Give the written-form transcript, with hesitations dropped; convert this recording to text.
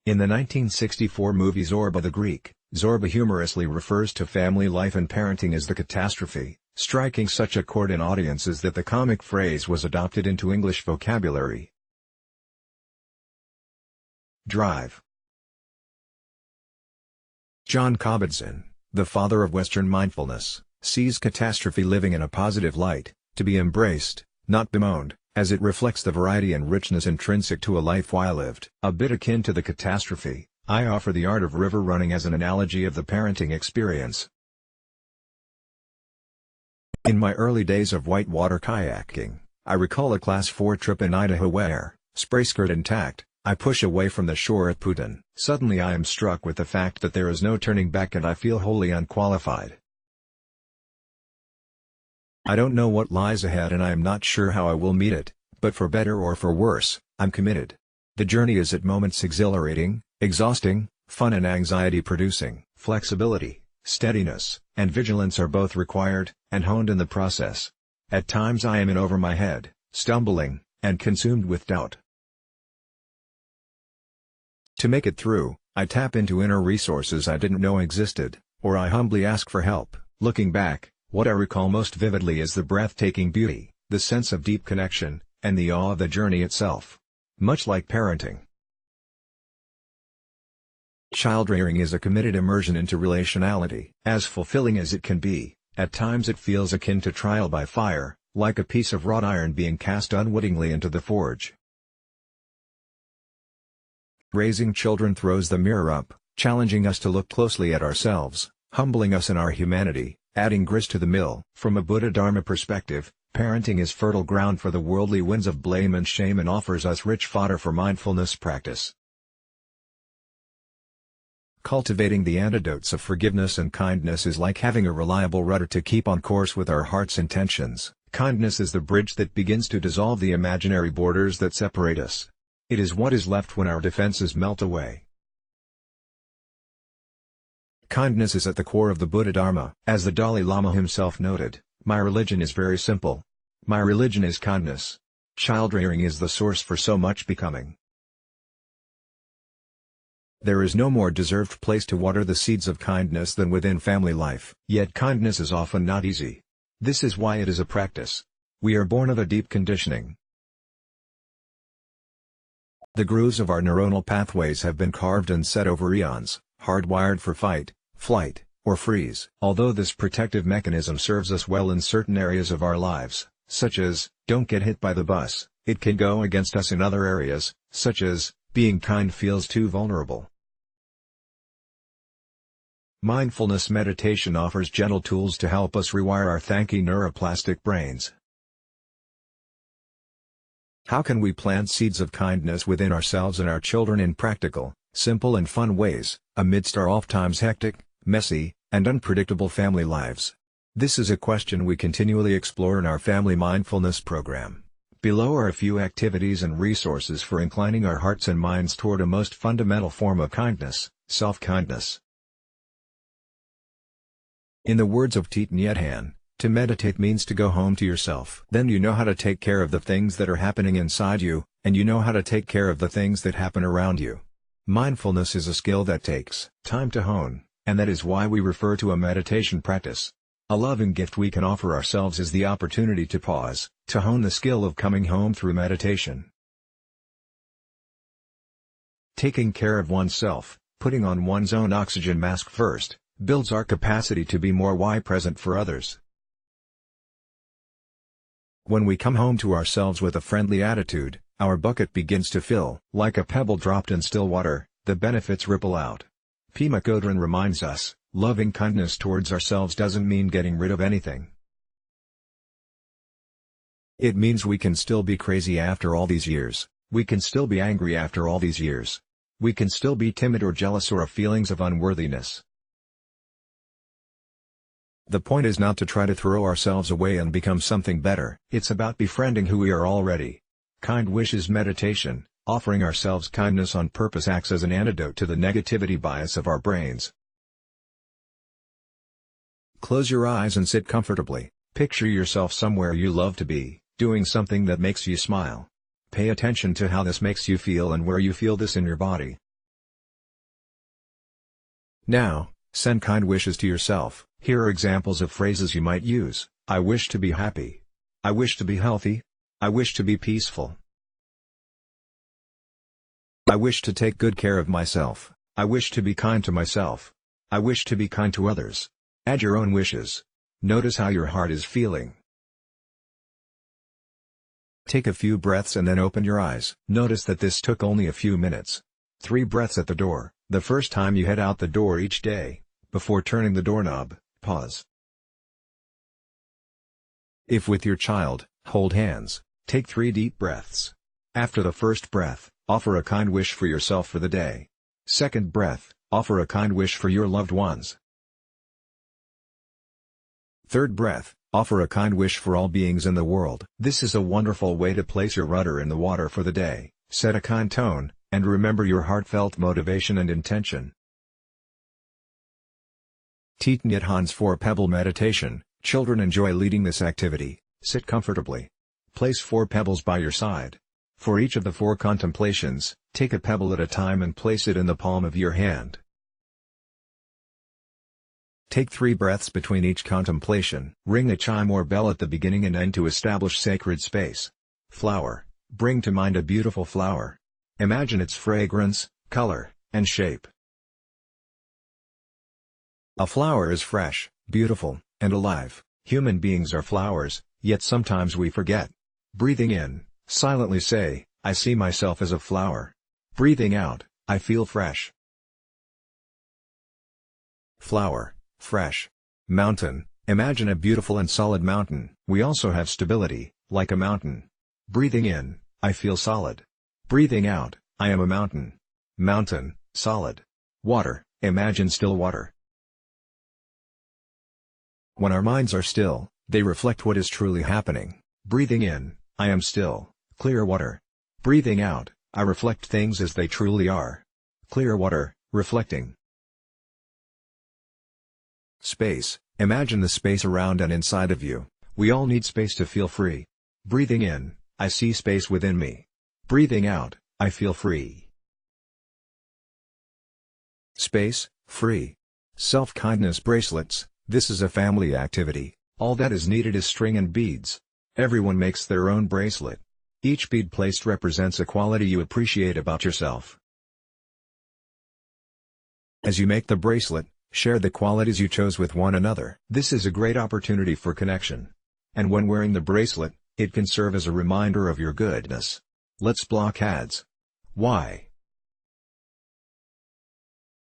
In the 1964 movie Zorba the Greek, Zorba humorously refers to family life and parenting as the catastrophe, striking such a chord in audiences that the comic phrase was adopted into English vocabulary. Drive. John Kabat-Zinn, the father of Western mindfulness, sees catastrophe living in a positive light, to be embraced, not bemoaned, as it reflects the variety and richness intrinsic to a life well lived. A bit akin to the catastrophe, I offer the art of river running as an analogy of the parenting experience. In my early days of whitewater kayaking, I recall a Class 4 trip in Idaho where, spray skirt intact, I push away from the shore at Putin. Suddenly I am struck with the fact that there is no turning back and I feel wholly unqualified. I don't know what lies ahead and I am not sure how I will meet it, but for better or for worse, I'm committed. The journey is at moments exhilarating, exhausting, fun and anxiety-producing. Flexibility, steadiness, and vigilance are both required, and honed in the process. At times I am in over my head, stumbling, and consumed with doubt. To make it through, I tap into inner resources I didn't know existed, or I humbly ask for help. Looking back, what I recall most vividly is the breathtaking beauty, the sense of deep connection, and the awe of the journey itself. Much like parenting, child-rearing is a committed immersion into relationality. As fulfilling as it can be, at times it feels akin to trial by fire, like a piece of wrought iron being cast unwittingly into the forge. Raising children throws the mirror up, challenging us to look closely at ourselves, humbling us in our humanity, adding grist to the mill. From a Buddha Dharma perspective, parenting is fertile ground for the worldly winds of blame and shame and offers us rich fodder for mindfulness practice. Cultivating the antidotes of forgiveness and kindness is like having a reliable rudder to keep on course with our heart's intentions. Kindness is the bridge that begins to dissolve the imaginary borders that separate us. It is what is left when our defenses melt away. Kindness is at the core of the Buddha Dharma. As the Dalai Lama himself noted, "My religion is very simple. My religion is kindness." Child-rearing is the source for so much becoming. There is no more deserved place to water the seeds of kindness than within family life. Yet kindness is often not easy. This is why it is a practice. We are born of a deep conditioning. The grooves of our neuronal pathways have been carved and set over eons, hardwired for fight, flight, or freeze. Although this protective mechanism serves us well in certain areas of our lives, such as, don't get hit by the bus, it can go against us in other areas, such as, being kind feels too vulnerable. Mindfulness meditation offers gentle tools to help us rewire our thanky neuroplastic brains. How can we plant seeds of kindness within ourselves and our children in practical, simple and fun ways, amidst our oftentimes hectic, messy, and unpredictable family lives? This is a question we continually explore in our Family Mindfulness program. Below are a few activities and resources for inclining our hearts and minds toward a most fundamental form of kindness, self-kindness. In the words of Thich Nhat Hanh, to meditate means to go home to yourself. Then you know how to take care of the things that are happening inside you, and you know how to take care of the things that happen around you. Mindfulness is a skill that takes time to hone, and that is why we refer to a meditation practice. A loving gift we can offer ourselves is the opportunity to pause, to hone the skill of coming home through meditation. Taking care of oneself, putting on one's own oxygen mask first, builds our capacity to be more present for others. When we come home to ourselves with a friendly attitude, our bucket begins to fill. Like a pebble dropped in still water, the benefits ripple out. Pema Chodron reminds us, loving kindness towards ourselves doesn't mean getting rid of anything. It means we can still be crazy after all these years, we can still be angry after all these years. We can still be timid or jealous or have feelings of unworthiness. The point is not to try to throw ourselves away and become something better. It's about befriending who we are already. Kind wishes meditation, offering ourselves kindness on purpose, acts as an antidote to the negativity bias of our brains. Close your eyes and sit comfortably. Picture yourself somewhere you love to be, doing something that makes you smile. Pay attention to how this makes you feel and where you feel this in your body. Now, send kind wishes to yourself. Here are examples of phrases you might use. I wish to be happy. I wish to be healthy. I wish to be peaceful. I wish to take good care of myself. I wish to be kind to myself. I wish to be kind to others. Add your own wishes. Notice how your heart is feeling. Take a few breaths and then open your eyes. Notice that this took only a few minutes. 3 breaths at the door. The first time you head out the door each day, before turning the doorknob, pause. If with your child, hold hands. Take 3 deep breaths. After the first breath, offer a kind wish for yourself for the day. Second breath, offer a kind wish for your loved ones. Third breath, offer a kind wish for all beings in the world. This is a wonderful way to place your rudder in the water for the day. Set a kind tone, and remember your heartfelt motivation and intention. Thich Nhat Hanh's 4-pebble meditation. Children enjoy leading this activity. Sit comfortably. Place 4 pebbles by your side. For each of the 4 contemplations, take a pebble at a time and place it in the palm of your hand. Take 3 breaths between each contemplation. Ring a chime or bell at the beginning and end to establish sacred space. Flower. Bring to mind a beautiful flower. Imagine its fragrance, color, and shape. A flower is fresh, beautiful, and alive. Human beings are flowers, yet sometimes we forget. Breathing in, silently say, I see myself as a flower. Breathing out, I feel fresh. Flower, fresh. Mountain, imagine a beautiful and solid mountain. We also have stability, like a mountain. Breathing in, I feel solid. Breathing out, I am a mountain. Mountain, solid. Water, imagine still water. When our minds are still, they reflect what is truly happening. Breathing in, I am still, clear water. Breathing out, I reflect things as they truly are. Clear water, reflecting. Space, imagine the space around and inside of you. We all need space to feel free. Breathing in, I see space within me. Breathing out, I feel free. Space, free. Self-kindness bracelets. This is a family activity. All that is needed is string and beads. Everyone makes their own bracelet. Each bead placed represents a quality you appreciate about yourself. As you make the bracelet, share the qualities you chose with one another. This is a great opportunity for connection. And when wearing the bracelet, it can serve as a reminder of your goodness. Let's block ads. Why?